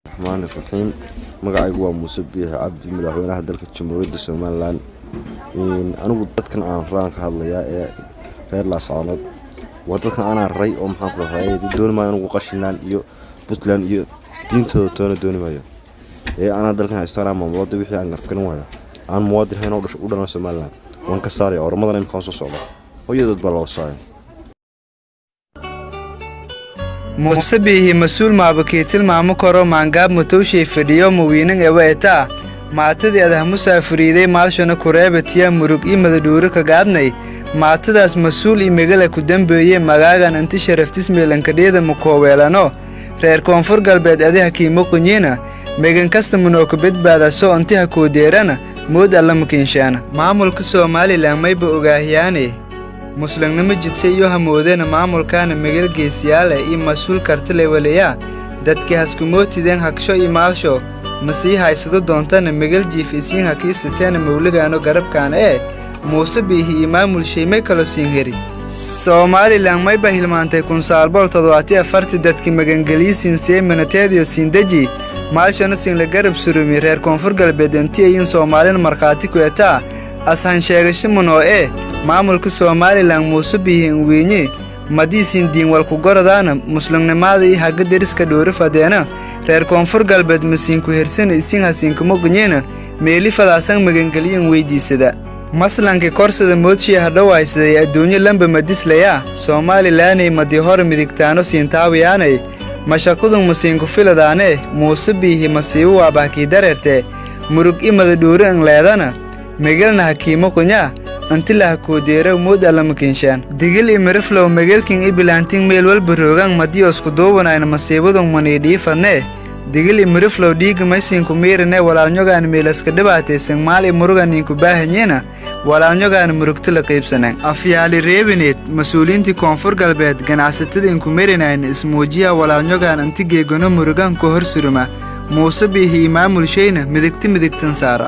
الرحمن الرحيم magacaygu waa muusa biixi cabdi madaxweynaha dalka jamhuuriyadda Soomaaliland anigu dadkan aan raan ka hadlayaa ee reer la socod wadadkan aan ray oo maxaan ku rahay doonayaan ugu qashinaan iyo Puntland iyo diintooda doonayaan ana dalkan haystaan maamulada wixii aan afkan waaya aan muwaadiniin oo u dhalan Soomaaliland waan ka saaray ormadan in ka soo socdo hooyadood baa loo saaray muusa biixi mas'uul maabakeetil maamu koro maangaab mutowshay fadhiyo muwiinan eweeta maatadii adaha musaafiriiday maalshana kureebatiya murug iyo madadhuuri ka gaadnay maatadaas mas'uul iyo magala ku dambeeyay magaagan inta sharaftis meelankadheeda mukooweelano reer koonfur galbeed adiha kiimo qunyiina meegan kasta munooka badbaadaso intiha koodeerana mood alla makinshaana maamulka Soomaaliland mayba ogaahiyaane muslimnimo jidse iyo hamoodena maamulkaana magal geesiyaale iyo mas'uul kartile waliya dadkii haskumootideen hagsho iyo maalsho masii haysado doontana magal jiifisiin hakiisateena mawligaano garabkaana muusa biixi iyo maamul sheemay kala siin heri Soomaaliland mayba hilmaantay 1974 dadkii magangeliisiin seeminateediyo siindaji maalshana siin la garab surumi reer koonfur galbeed intii in Soomaalina markhaati ku etaa asan sheegasho munoo maamulka Soomaaliland muusa biixi weynii madiisin diin wal ku goradaana muslimnimada iyo haga deriska dhoori fadeena reer koonfur galbeed masiin ku hersan isin hasiin kuma gunyena meeli fadaasan magangeliyin weydiisada maslanka korsada moodshii hadhawaysaday adduunyo lamba madislaya Soomaaliland ay madi hor midigtaano siintaawiyaanay mashaqadu masiin ku filadaane muusa biixi masiibo waa baakii dareerte murug imada dhoori aan leedana megalna hakiimo qunya antila koodeero mood alla makinshaan digil imirflow megalkin ibilanting meel walba roogan madios ku doowanayna masiibadon maneedii fadne digil imirflow dhiig maysin ku meerine walaalnyogaan meelaska dhibaataysan maali murugan ku baahanyena walaalnyogaan murugta la qaybsanaan afyaali reebineed mas'uuliintii koonfur galbeed ganacsatada ku meerinayn ismoojiya walaalnyogaan anti geegono murugan ku hor suruma muusa biixi maamul shayna midigtan saara